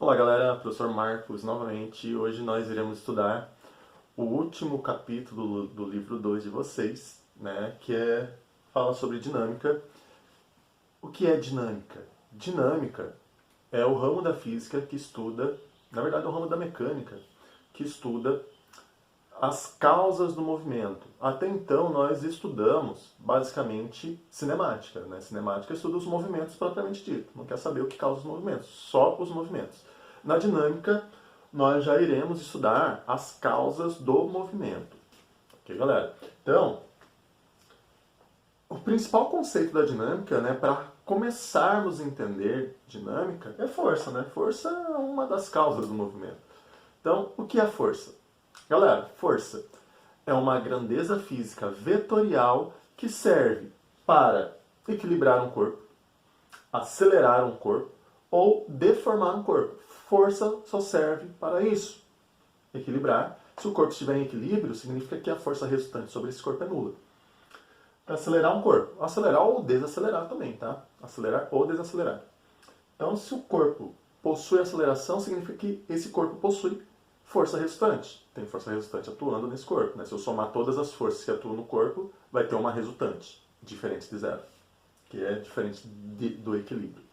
Olá galera, professor Marcos novamente. Hoje nós iremos estudar o último capítulo do livro 2 de vocês, né, fala sobre dinâmica. O que é dinâmica? Dinâmica é o ramo da física que estuda, na verdade é o ramo da mecânica, que estuda as causas do movimento. Até então nós estudamos basicamente cinemática, né? Cinemática estuda os movimentos propriamente dito, não quer saber o que causa os movimentos, só os movimentos. Na dinâmica nós já iremos estudar as causas do movimento. Ok, galera? Então, o principal conceito da dinâmica, né, para começarmos a entender dinâmica, é força, né? Força é uma das causas do movimento. Então, o que é força? Galera, força é uma grandeza física vetorial que serve para equilibrar um corpo, acelerar um corpo ou deformar um corpo. Força só serve para isso, equilibrar. Se o corpo estiver em equilíbrio, significa que a força resultante sobre esse corpo é nula. Para acelerar um corpo, acelerar ou desacelerar também, tá? Acelerar ou desacelerar. Então, se o corpo possui aceleração, significa que esse corpo possui força resultante. Tem força resultante atuando nesse corpo, né? Se eu somar todas as forças que atuam no corpo, vai ter uma resultante, diferente de zero, que é diferente do equilíbrio.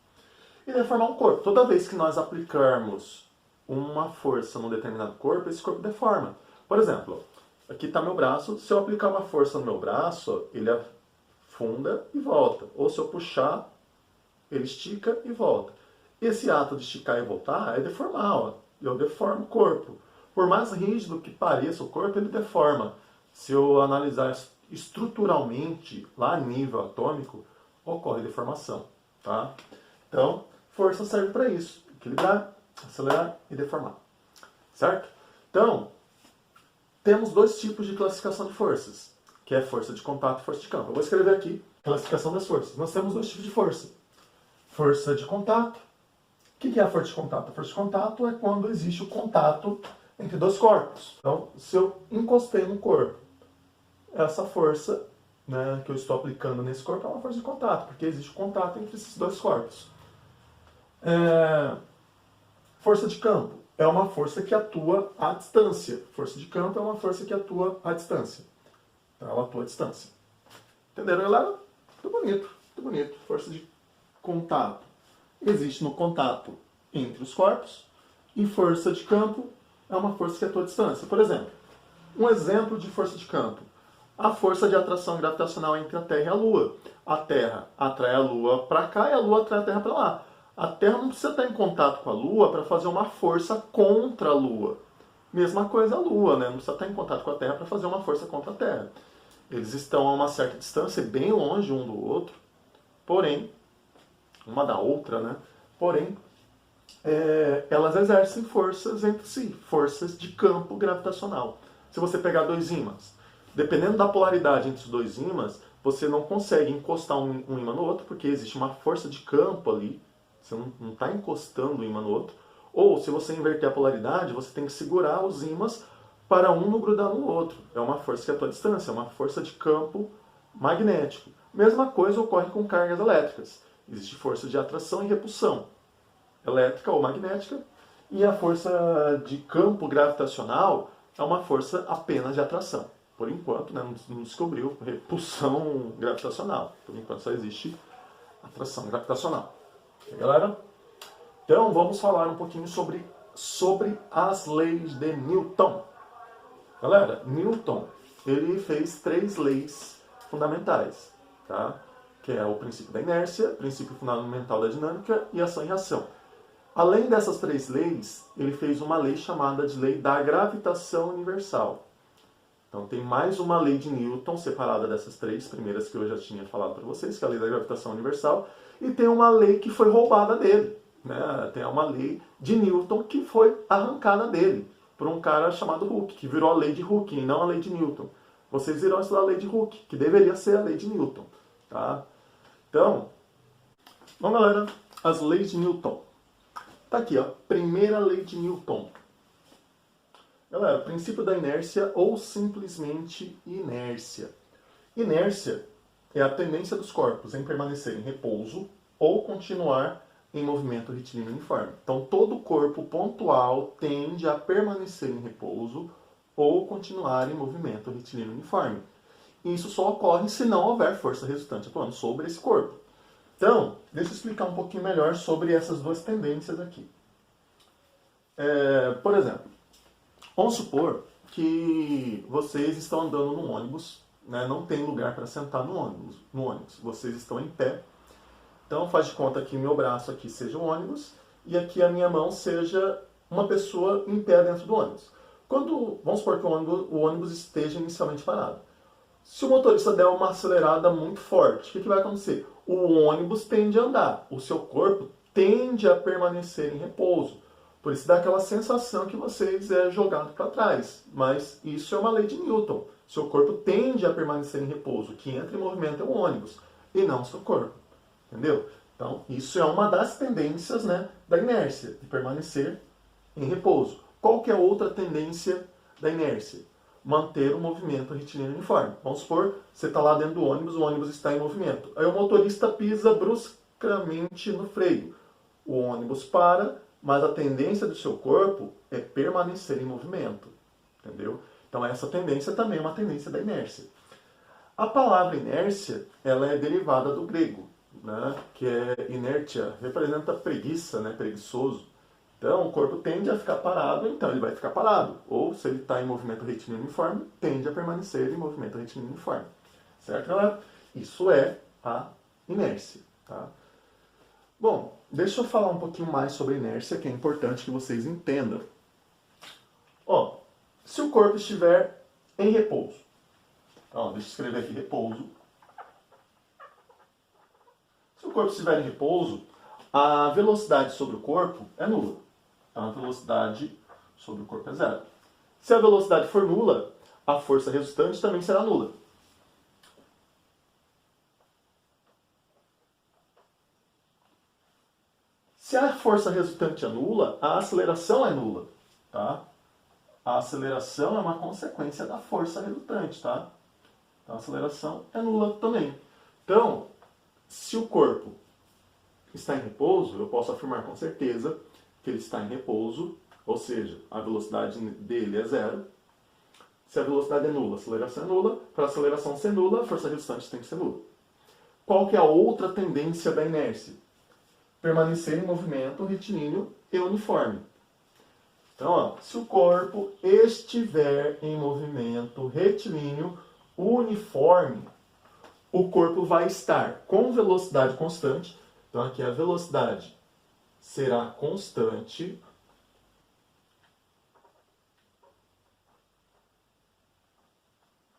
E deformar um corpo. Toda vez que nós aplicarmos uma força num determinado corpo, esse corpo deforma. Por exemplo, aqui está meu braço. Se eu aplicar uma força no meu braço, ele afunda e volta. Ou se eu puxar, ele estica e volta. Esse ato de esticar e voltar é deformar, ó. Eu deformo o corpo. Por mais rígido que pareça o corpo, ele deforma. Se eu analisar estruturalmente, lá a nível atômico, ocorre deformação. Tá? Então, força serve para isso. Equilibrar, acelerar e deformar. Certo? Então, temos dois tipos de classificação de forças, que é força de contato e força de campo. Eu vou escrever aqui classificação das forças. Nós temos dois tipos de força. Força de contato. O que é a força de contato? A força de contato é quando existe o contato entre dois corpos. Então, se eu encostei no corpo, essa força, né, que eu estou aplicando nesse corpo é uma força de contato, porque existe o contato entre esses dois corpos. Força de campo é uma força que atua à distância. Força de campo é uma força que atua à distância. Então, ela atua à distância. Entenderam, galera? Tudo bonito, tudo bonito. Força de contato existe no contato entre os corpos, e força de campo é uma força que atua à distância. Por exemplo, um exemplo de força de campo. A força de atração gravitacional entre a Terra e a Lua. A Terra atrai a Lua para cá e a Lua atrai a Terra para lá. A Terra não precisa estar em contato com a Lua para fazer uma força contra a Lua. Mesma coisa a Lua, né? Não precisa estar em contato com a Terra para fazer uma força contra a Terra. Eles estão a uma certa distância, bem longe um do outro, porém, uma da outra, né? Porém, elas exercem forças entre si, forças de campo gravitacional. Se você pegar dois ímãs, dependendo da polaridade entre os dois ímãs, você não consegue encostar um ímã no outro, porque existe uma força de campo ali, você não está encostando um ímã no outro. Ou, se você inverter a polaridade, você tem que segurar os ímãs para um não grudar no outro. É uma força que atua à distância, é uma força de campo magnético. Mesma coisa ocorre com cargas elétricas. Existe força de atração e repulsão, elétrica ou magnética, e a força de campo gravitacional é uma força apenas de atração. Por enquanto, né, não descobriu repulsão gravitacional. Por enquanto só existe atração gravitacional. Ok, galera? Então vamos falar um pouquinho sobre as leis de Newton. Galera, Newton ele fez 3 leis fundamentais, tá? Que é o princípio da inércia, princípio fundamental da dinâmica e ação e reação. Além dessas 3 leis, ele fez uma lei chamada de lei da gravitação universal. Então tem mais uma lei de Newton, separada dessas 3 primeiras que eu já tinha falado para vocês, que é a lei da gravitação universal, e tem uma lei que foi roubada dele, né? Tem uma lei de Newton que foi arrancada dele, por um cara chamado Hooke, que virou a lei de Hooke e não a lei de Newton. Vocês irão estudar a lei de Hooke, que deveria ser a lei de Newton, tá? Então, vamos galera, as leis de Newton. Tá aqui, ó, primeira lei de Newton. Galera, princípio da inércia ou simplesmente inércia. Inércia é a tendência dos corpos em permanecer em repouso ou continuar em movimento retilíneo uniforme. Então, todo corpo pontual tende a permanecer em repouso ou continuar em movimento retilíneo uniforme. E isso só ocorre se não houver força resultante atuando sobre esse corpo. Então, deixa eu explicar um pouquinho melhor sobre essas duas tendências aqui. Por exemplo, vamos supor que vocês estão andando num ônibus, né, não tem lugar para sentar no ônibus. Vocês estão em pé. Então, faz de conta que meu braço aqui seja o ônibus e aqui a minha mão seja uma pessoa em pé dentro do ônibus. Vamos supor que o ônibus esteja inicialmente parado. Se o motorista der uma acelerada muito forte, o que vai acontecer? O ônibus tende a andar, o seu corpo tende a permanecer em repouso. Por isso dá aquela sensação que vocês é jogado para trás. Mas isso é uma lei de Newton. Seu corpo tende a permanecer em repouso. O que entra em movimento é o ônibus e não o seu corpo. Entendeu? Então, isso é uma das tendências, né, da inércia, de permanecer em repouso. Qual que é outra tendência da inércia? Manter o movimento retilíneo uniforme. Vamos supor, você está lá dentro do ônibus, o ônibus está em movimento. Aí o motorista pisa bruscamente no freio. O ônibus para, mas a tendência do seu corpo é permanecer em movimento. Entendeu? Então essa tendência também é uma tendência da inércia. A palavra inércia, ela é derivada do grego, né, que é inertia, representa preguiça, né, preguiçoso. Então, o corpo tende a ficar parado, então ele vai ficar parado. Ou, se ele está em movimento retilíneo uniforme, tende a permanecer em movimento retilíneo uniforme. Certo, galera? Isso é a inércia. Tá? Bom, deixa eu falar um pouquinho mais sobre a inércia, que é importante que vocês entendam. Ó, se o corpo estiver em repouso. Então, deixa eu escrever aqui repouso. Se o corpo estiver em repouso, a velocidade sobre o corpo é nula. Então, a velocidade sobre o corpo é zero. Se a velocidade for nula, a força resultante também será nula. Se a força resultante é nula, a aceleração é nula. Tá? A aceleração é uma consequência da força resultante. Tá? Então, a aceleração é nula também. Então, se o corpo está em repouso, eu posso afirmar com certeza que ele está em repouso, ou seja, a velocidade dele é zero. Se a velocidade é nula, a aceleração é nula. Para a aceleração ser nula, a força resultante tem que ser nula. Qual que é a outra tendência da inércia? Permanecer em movimento retilíneo e uniforme. Então, ó, se o corpo estiver em movimento retilíneo uniforme, o corpo vai estar com velocidade constante. Então, aqui a velocidade será constante.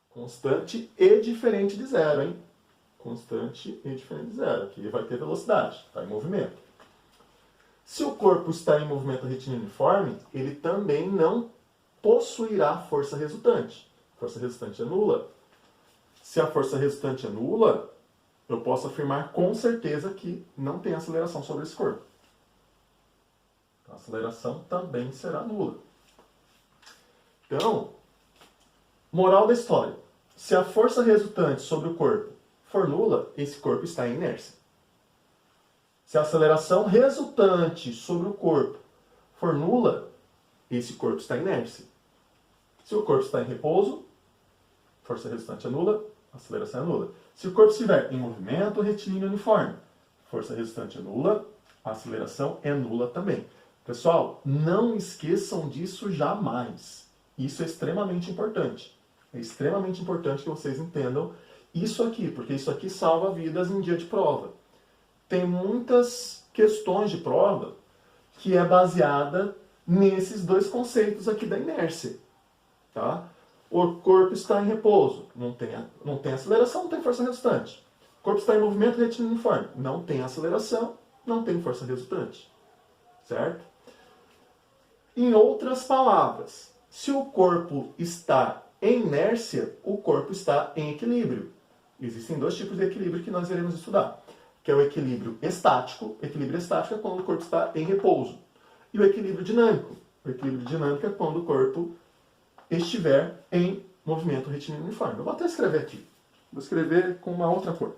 Constante e diferente de zero, hein? Constante e diferente de zero. Aqui vai ter velocidade, está em movimento. Se o corpo está em movimento retilíneo uniforme, ele também não possuirá força resultante. Força resultante é nula. Se a força resultante é nula, eu posso afirmar com certeza que não tem aceleração sobre esse corpo. A aceleração também será nula. Então, moral da história. Se a força resultante sobre o corpo for nula, esse corpo está em inércia. Se a aceleração resultante sobre o corpo for nula, esse corpo está em inércia. Se o corpo está em repouso, força resultante é nula, aceleração é nula. Se o corpo estiver em movimento retilíneo uniforme, força resultante é nula, a aceleração é nula também. Pessoal, não esqueçam disso jamais. Isso é extremamente importante. É extremamente importante que vocês entendam isso aqui, porque isso aqui salva vidas em dia de prova. Tem muitas questões de prova que é baseada nesses dois conceitos aqui da inércia. Tá? O corpo está em repouso, não tem aceleração, não tem força resultante. O corpo está em movimento retilíneo uniforme, não tem aceleração, não tem força resultante. Certo? Em outras palavras, se o corpo está em inércia, o corpo está em equilíbrio. Existem dois tipos de equilíbrio que nós iremos estudar, que é o equilíbrio estático. O equilíbrio estático é quando o corpo está em repouso. E o equilíbrio dinâmico. O equilíbrio dinâmico é quando o corpo estiver em movimento retilíneo uniforme. Eu vou até escrever aqui. Vou escrever com uma outra cor.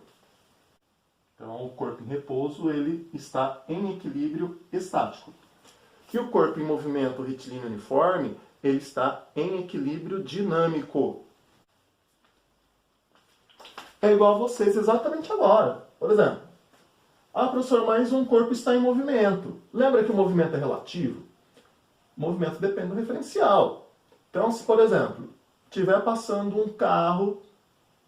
Então, o corpo em repouso, ele está em equilíbrio estático. E o corpo em movimento retilíneo uniforme, ele está em equilíbrio dinâmico. É igual a vocês exatamente agora. Por exemplo, professor, mas um corpo está em movimento. Lembra que o movimento é relativo? O movimento depende do referencial. Então, se, por exemplo, estiver passando um carro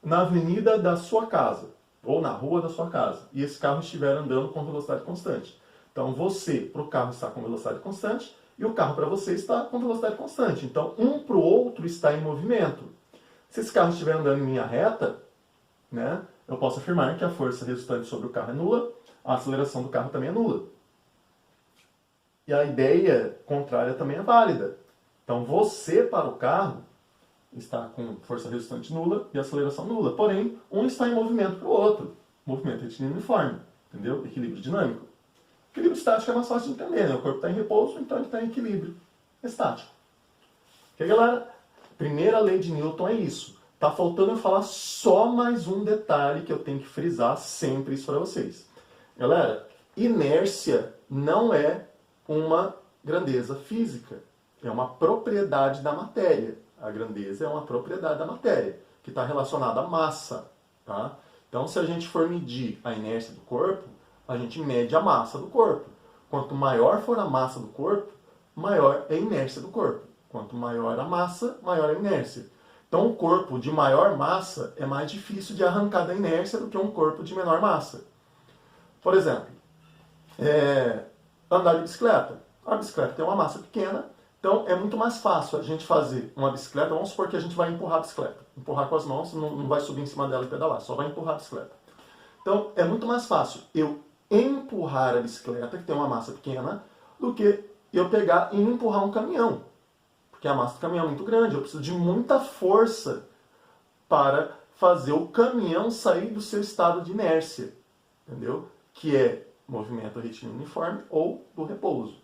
na avenida da sua casa, ou na rua da sua casa, e esse carro estiver andando com velocidade constante. Então, você, para o carro, está com velocidade constante, e o carro, para você, está com velocidade constante. Então, um para o outro está em movimento. Se esse carro estiver andando em linha reta, né, eu posso afirmar que a força resultante sobre o carro é nula, a aceleração do carro também é nula. E a ideia contrária também é válida. Então, você, para o carro, está com força resultante nula e aceleração nula. Porém, um está em movimento para o outro. Movimento retilíneo uniforme. Entendeu? Equilíbrio dinâmico. Equilíbrio estático é mais fácil de entender, né? O corpo está em repouso, então ele está em equilíbrio estático. Ok, galera? Primeira lei de Newton é isso. Tá faltando eu falar só mais um detalhe que eu tenho que frisar sempre isso para vocês. Galera, inércia não é uma grandeza física. É uma propriedade da matéria. A grandeza é uma propriedade da matéria, que está relacionada à massa. Tá? Então, se a gente for medir a inércia do corpo, a gente mede a massa do corpo. Quanto maior for a massa do corpo, maior é a inércia do corpo. Quanto maior a massa, maior a inércia. Então, um corpo de maior massa é mais difícil de arrancar da inércia do que um corpo de menor massa. Por exemplo, andar de bicicleta. A bicicleta tem uma massa pequena, então é muito mais fácil a gente fazer uma bicicleta. Vamos supor que a gente vai empurrar a bicicleta. Empurrar com as mãos, não vai subir em cima dela e pedalar, só vai empurrar a bicicleta. Então, é muito mais fácil eu empurrar a bicicleta, que tem uma massa pequena, do que eu pegar e empurrar um caminhão. Porque a massa do caminhão é muito grande, eu preciso de muita força para fazer o caminhão sair do seu estado de inércia, entendeu? Que é movimento retilíneo uniforme ou do repouso.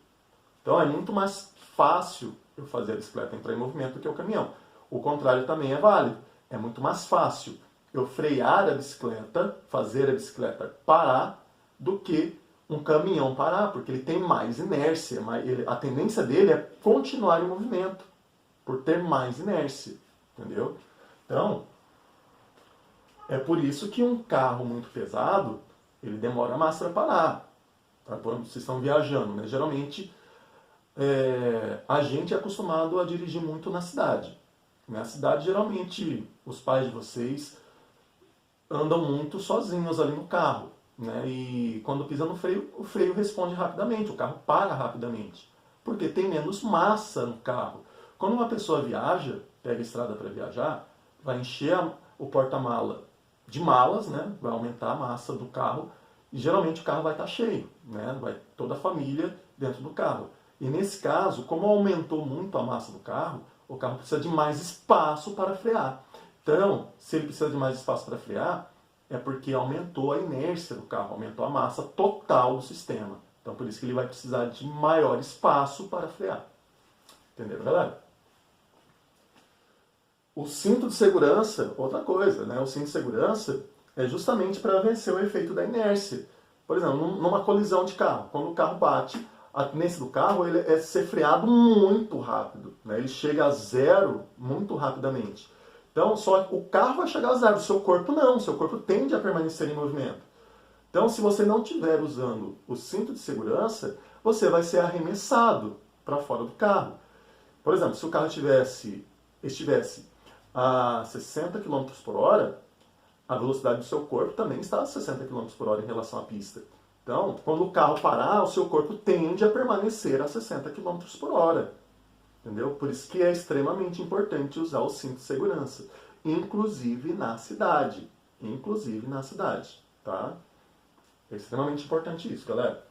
Então é muito mais fácil eu fazer a bicicleta entrar em movimento do que o caminhão. O contrário também é válido. É muito mais fácil eu frear a bicicleta, fazer a bicicleta parar, do que um caminhão parar, porque ele tem mais inércia. A tendência dele é continuar em movimento, por ter mais inércia. Entendeu? Então, é por isso que um carro muito pesado, ele demora mais para parar. Tá? Quando vocês estão viajando, né? Geralmente, a gente é acostumado a dirigir muito na cidade. Na cidade, geralmente, os pais de vocês andam muito sozinhos ali no carro. Né? E quando pisa no freio, o freio responde rapidamente, o carro para rapidamente. Porque tem menos massa no carro. Quando uma pessoa viaja, pega a estrada para viajar, vai encher o porta-mala de malas, né? Vai aumentar a massa do carro, e geralmente o carro vai estar cheio, né? Vai toda a família dentro do carro. E nesse caso, como aumentou muito a massa do carro, o carro precisa de mais espaço para frear. Então, se ele precisa de mais espaço para frear, é porque aumentou a inércia do carro, aumentou a massa total do sistema. Então, por isso que ele vai precisar de maior espaço para frear. Entenderam, galera? O cinto de segurança, outra coisa, né? O cinto de segurança é justamente para vencer o efeito da inércia. Por exemplo, numa colisão de carro, quando o carro bate, a tendência do carro ele é ser freado muito rápido. Né? Ele chega a zero muito rapidamente. Então, só o carro vai chegar a zero, o seu corpo não. O seu corpo tende a permanecer em movimento. Então, se você não estiver usando o cinto de segurança, você vai ser arremessado para fora do carro. Por exemplo, se o carro estivesse a 60 km por hora, a velocidade do seu corpo também está a 60 km por hora em relação à pista. Então, quando o carro parar, o seu corpo tende a permanecer a 60 km por hora. Entendeu? Por isso que é extremamente importante usar o cinto de segurança. Inclusive na cidade. Inclusive na cidade. Tá? É extremamente importante isso, galera.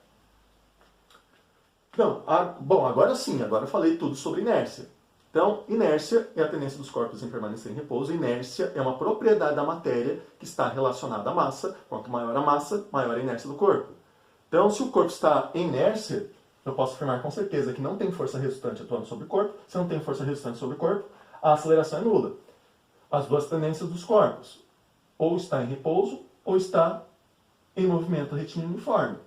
Então, bom, agora sim, agora eu falei tudo sobre inércia. Então, inércia é a tendência dos corpos em permanecer em repouso. Inércia é uma propriedade da matéria que está relacionada à massa. Quanto maior a massa, maior a inércia do corpo. Então, se o corpo está em inércia, eu posso afirmar com certeza que não tem força resultante atuando sobre o corpo. Se não tem força resultante sobre o corpo, a aceleração é nula. As duas tendências dos corpos. Ou está em repouso, ou está em movimento retilíneo uniforme.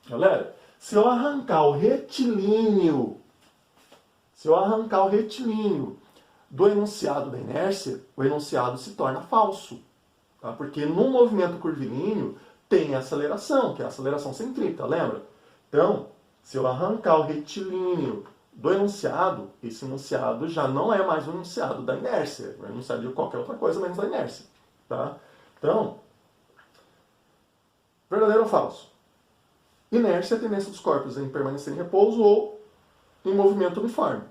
Galera, se eu arrancar o retilíneo do enunciado da inércia, o enunciado se torna falso. Tá? Porque no movimento curvilíneo tem aceleração, que é a aceleração centrípeta, lembra? Então, se eu arrancar o retilíneo do enunciado, esse enunciado já não é mais um enunciado da inércia, é um enunciado de qualquer outra coisa menos da inércia. Tá? Então, verdadeiro ou falso? Inércia é a tendência dos corpos em permanecer em repouso ou em movimento uniforme.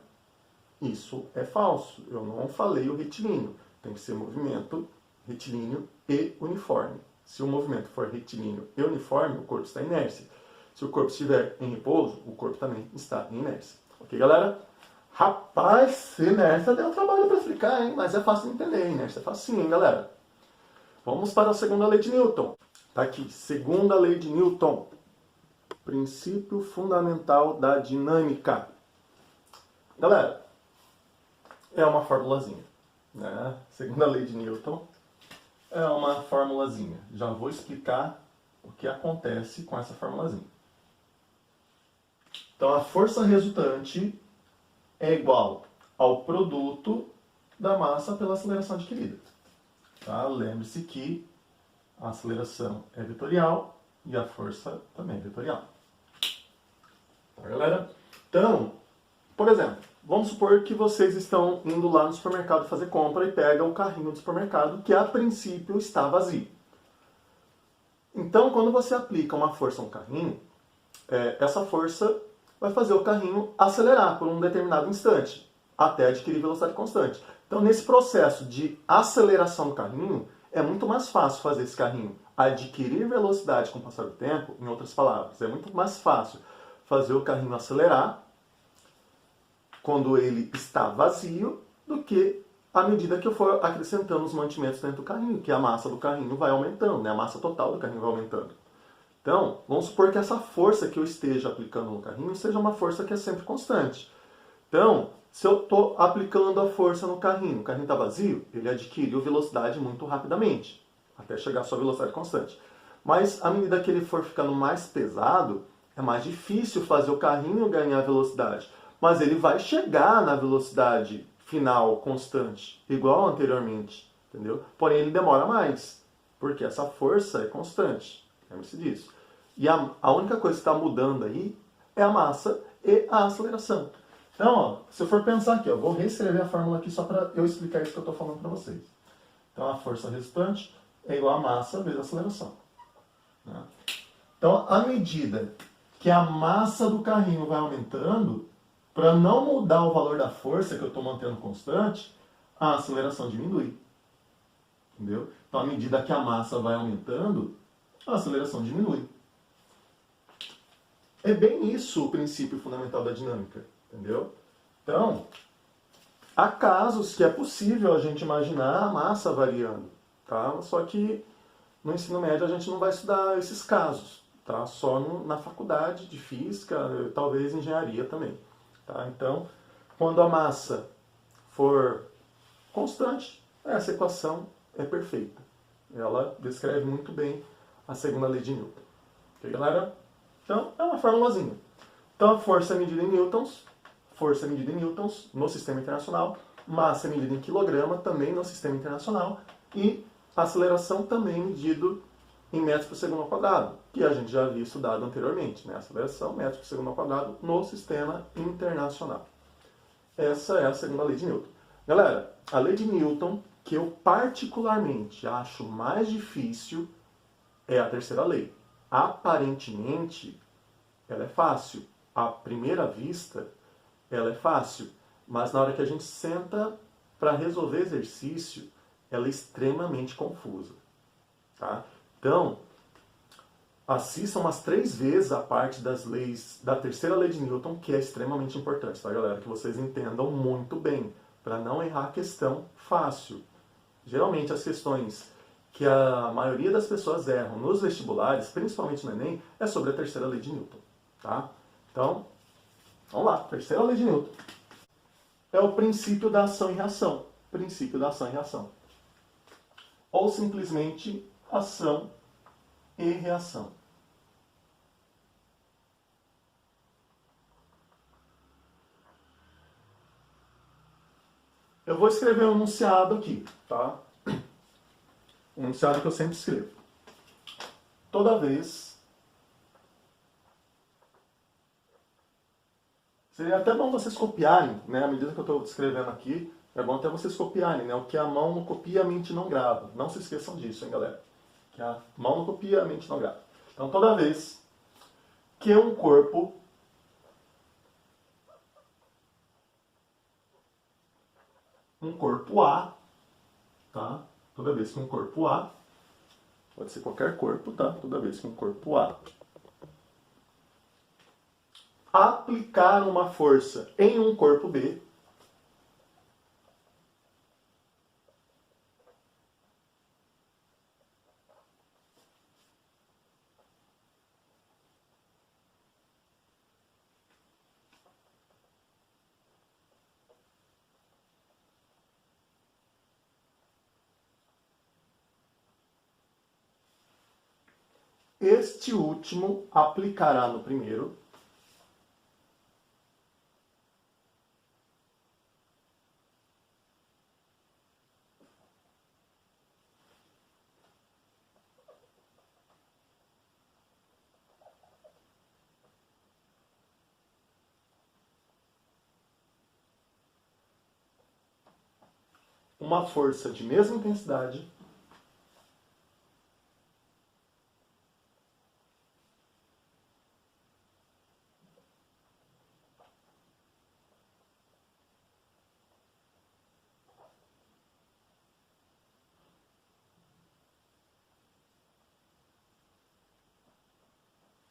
Isso é falso. Eu não falei o retilíneo. Tem que ser movimento retilíneo e uniforme. Se o movimento for retilíneo e uniforme, o corpo está em inércia. Se o corpo estiver em repouso, o corpo também está em inércia. Ok, galera? Rapaz, inércia deu trabalho para explicar, hein? Mas é fácil de entender. Inércia é facinho, hein, galera? Vamos para a segunda lei de Newton. Tá aqui, segunda lei de Newton. Princípio fundamental da dinâmica. Galera, é uma formulazinha, né? Segunda lei de Newton é uma formulazinha. Já vou explicar o que acontece com essa formulazinha. Então, a força resultante é igual ao produto da massa pela aceleração adquirida. Tá? Lembre-se que a aceleração é vetorial e a força também é vetorial. Tá, galera? Então, por exemplo, vamos supor que vocês estão indo lá no supermercado fazer compra e pegam o carrinho do supermercado que a princípio está vazio. Então, quando você aplica uma força no carrinho, essa força vai fazer o carrinho acelerar por um determinado instante, até adquirir velocidade constante. Então, nesse processo de aceleração do carrinho, é muito mais fácil fazer esse carrinho adquirir velocidade com o passar do tempo, em outras palavras, é muito mais fácil fazer o carrinho acelerar quando ele está vazio do que à medida que eu for acrescentando os mantimentos dentro do carrinho, que a massa do carrinho vai aumentando, né? A massa total do carrinho vai aumentando. Então, vamos supor que essa força que eu esteja aplicando no carrinho seja uma força que é sempre constante. Então, se eu estou aplicando a força no carrinho, o carrinho está vazio, ele adquiriu velocidade muito rapidamente, até chegar à sua velocidade constante. Mas, à medida que ele for ficando mais pesado, é mais difícil fazer o carrinho ganhar velocidade. Mas ele vai chegar na velocidade final constante, igual anteriormente, entendeu? Porém, ele demora mais, porque essa força é constante. Lembre-se disso. E a única coisa que está mudando aí é a massa e a aceleração. Então, ó, se eu for pensar aqui, vou reescrever a fórmula aqui só para eu explicar isso que eu estou falando para vocês. Então, a força resultante é igual a massa vezes a aceleração. Né? Então, à medida que a massa do carrinho vai aumentando, para não mudar o valor da força que eu estou mantendo constante, a aceleração diminui. Entendeu? Então, à medida que a massa vai aumentando, a aceleração diminui. É bem isso o princípio fundamental da dinâmica. Entendeu? Então, há casos que é possível a gente imaginar a massa variando. Tá? Só que no ensino médio a gente não vai estudar esses casos. Tá? Só na faculdade de física, talvez engenharia também. Tá? Então, quando a massa for constante, essa equação é perfeita. Ela descreve muito bem a segunda lei de Newton. Ok, galera? Então, é uma formulazinha. Então, a força é medida em newtons, no sistema internacional, massa é medida em quilograma, também no sistema internacional, e a aceleração também medido em metros por segundo ao quadrado, que a gente já havia estudado anteriormente, né? Aceleração, metros por segundo ao quadrado, no sistema internacional. Essa é a segunda lei de Newton. Galera, a lei de Newton, que eu particularmente acho mais difícil, é a terceira lei. Aparentemente, ela é fácil. À primeira vista, ela é fácil. Mas na hora que a gente senta para resolver exercício, ela é extremamente confusa. Tá? Então, assistam umas 3 vezes a parte das leis, da terceira lei de Newton, que é extremamente importante, tá, galera? Que vocês entendam muito bem, para não errar a questão fácil. Geralmente, as questões que a maioria das pessoas erram nos vestibulares, principalmente no Enem, é sobre a terceira lei de Newton. Tá? Então, vamos lá. Terceira lei de Newton. É o princípio da ação e reação. Princípio da ação e reação. Ou simplesmente ação e reação. Eu vou escrever um enunciado aqui, tá? Um enunciado que eu sempre escrevo. Toda vez... Seria até bom vocês copiarem, né? À medida que eu estou escrevendo aqui, é bom até vocês copiarem, né? O que a mão não copia, a mente não grava. Não se esqueçam disso, hein, galera? Que a mão não copia, a mente não grava. Então, toda vez que um corpo A, tá? Toda vez que um corpo A, pode ser qualquer corpo, tá? Toda vez que um corpo A aplicar uma força em um corpo B, este último aplicará no primeiro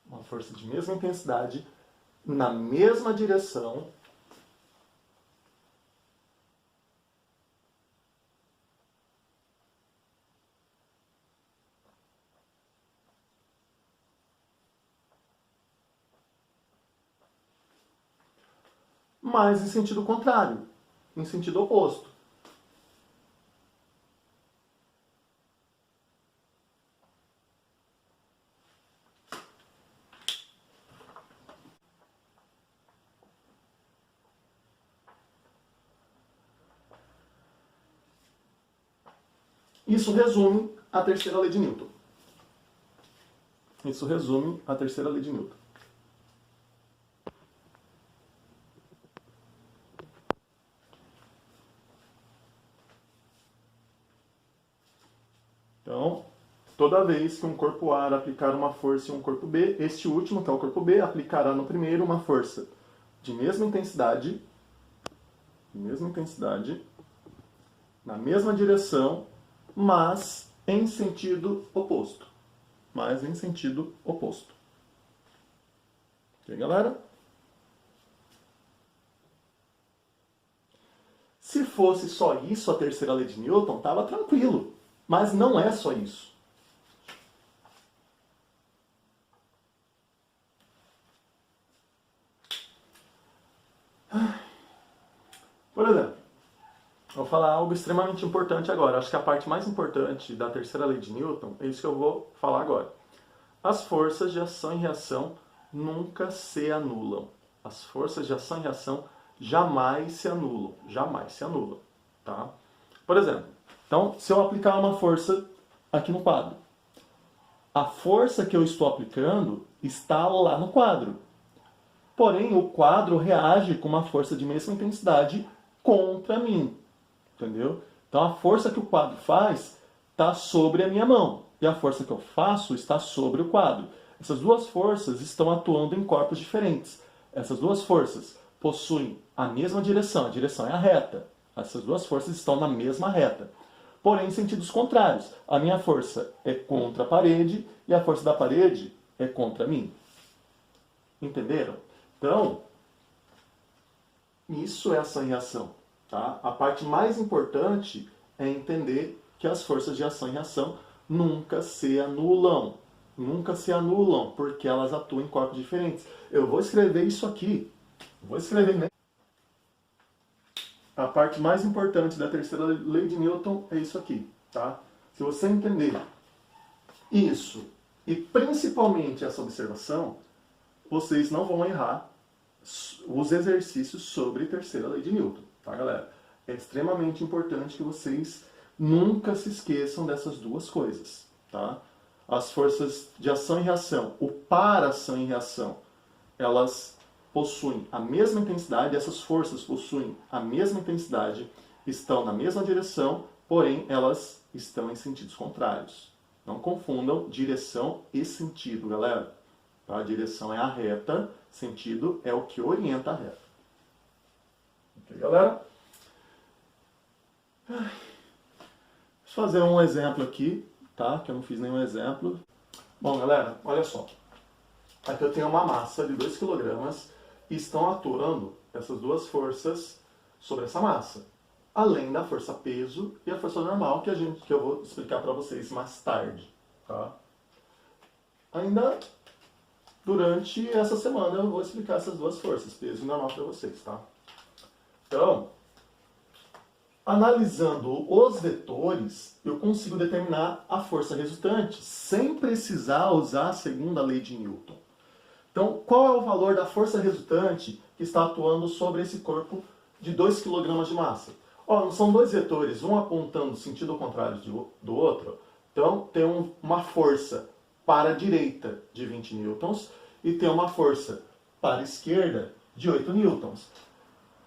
uma força de mesma intensidade na mesma direção mas em sentido contrário, em sentido oposto. Isso resume a terceira lei de Newton. Isso resume a terceira lei de Newton. Então, toda vez que um corpo A aplicar uma força em um corpo B, este último, que é o corpo B, aplicará no primeiro uma força de mesma intensidade, na mesma direção, mas em sentido oposto. Ok, galera? Se fosse só isso, a terceira lei de Newton, estava tranquilo. Mas não é só isso. Por exemplo, vou falar algo extremamente importante agora. Acho que a parte mais importante da terceira lei de Newton é isso que eu vou falar agora. As forças de ação e reação nunca se anulam. As forças de ação e reação jamais se anulam. Jamais se anulam. Tá? Por exemplo, então, se eu aplicar uma força aqui no quadro, a força que eu estou aplicando está lá no quadro. Porém, o quadro reage com uma força de mesma intensidade contra mim. Entendeu? Então, a força que o quadro faz está sobre a minha mão. E a força que eu faço está sobre o quadro. Essas duas forças estão atuando em corpos diferentes. Essas duas forças possuem a mesma direção. A direção é a reta. Essas duas forças estão na mesma reta. Porém, em sentidos contrários. A minha força é contra a parede e a força da parede é contra mim. Entenderam? Então, isso é ação e reação. Tá? A parte mais importante é entender que as forças de ação e reação nunca se anulam. Nunca se anulam, porque elas atuam em corpos diferentes. Eu vou escrever isso aqui. Vou escrever, né? A parte mais importante da terceira lei de Newton é isso aqui. Tá? Se você entender isso E principalmente essa observação, vocês não vão errar os exercícios sobre terceira lei de Newton, tá, galera? É extremamente importante que vocês nunca se esqueçam dessas duas coisas, tá? As forças de ação e reação, o par ação e reação, elas possuem a mesma intensidade, essas forças possuem a mesma intensidade, estão na mesma direção, porém elas estão em sentidos contrários. Não confundam direção e sentido, galera. Tá? A direção é a reta, sentido é o que orienta a reta. Ok, galera? Deixa eu fazer um exemplo aqui, tá? Que eu não fiz nenhum exemplo. Bom, galera, olha só. Aqui eu tenho uma massa de 2 kg e estão atuando essas duas forças sobre essa massa. Além da força peso e a força normal que eu vou explicar para vocês mais tarde. Tá? Ainda durante essa semana eu vou explicar essas duas forças, peso e normal, para vocês. Tá? Então, analisando os vetores, eu consigo determinar a força resultante sem precisar usar a segunda lei de Newton. Então, qual é o valor da força resultante que está atuando sobre esse corpo de 2 kg de massa? Ó, são dois vetores, um apontando no sentido contrário do outro. Então, tem uma força para a direita de 20 newtons e tem uma força para a esquerda de 8 newtons.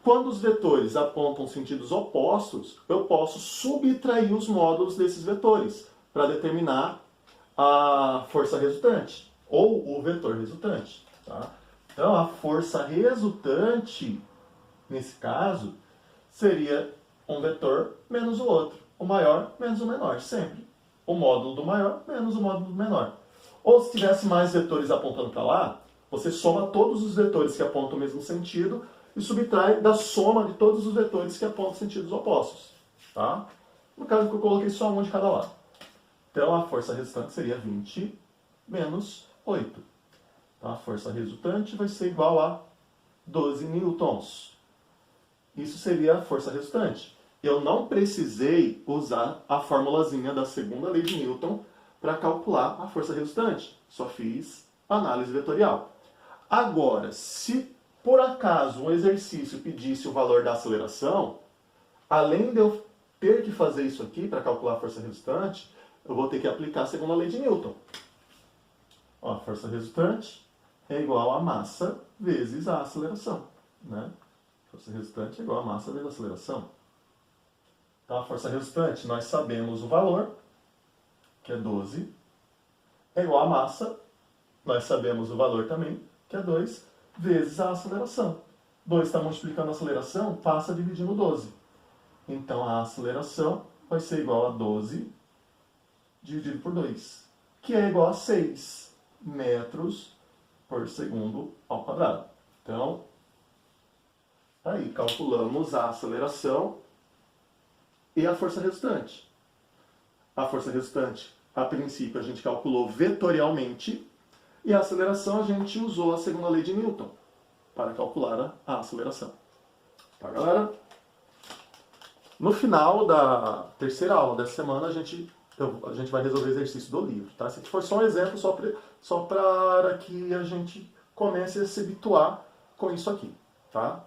Quando os vetores apontam sentidos opostos, eu posso subtrair os módulos desses vetores para determinar a força resultante, ou o vetor resultante. Tá? Então, a força resultante, nesse caso, seria um vetor menos o outro. O maior menos o menor, sempre. O módulo do maior menos o módulo do menor. Ou se tivesse mais vetores apontando para lá, você soma todos os vetores que apontam o mesmo sentido e subtrai da soma de todos os vetores que apontam sentidos opostos. Tá? No caso que eu coloquei só um de cada lado. Então, a força resultante seria 20 menos 8. Então, a força resultante vai ser igual a 12 newtons. Isso seria a força resultante. Eu não precisei usar a formulazinha da segunda lei de Newton para calcular a força resultante. Só fiz análise vetorial. Agora, se por acaso um exercício pedisse o valor da aceleração, além de eu ter que fazer isso aqui para calcular a força resultante, eu vou ter que aplicar a segunda lei de Newton. Ó, a força resultante é igual a massa vezes a aceleração. Né? A força resultante é igual a massa vezes a aceleração. Então, a força resultante, nós sabemos o valor, que é 12, é igual a massa, nós sabemos o valor também, que é 2, vezes a aceleração. 2 está multiplicando a aceleração, passa dividindo 12. Então, a aceleração vai ser igual a 12 dividido por 2, que é igual a 6 metros por segundo ao quadrado. Então, aí calculamos a aceleração e a força resultante. A força resultante, a princípio, a gente calculou vetorialmente, e a aceleração a gente usou a segunda lei de Newton para calcular a aceleração. Tá, galera? No final da terceira aula dessa semana, a gente vai resolver o exercício do livro. Tá? Esse aqui foi só um exemplo, só para que a gente comece a se habituar com isso aqui. Tá?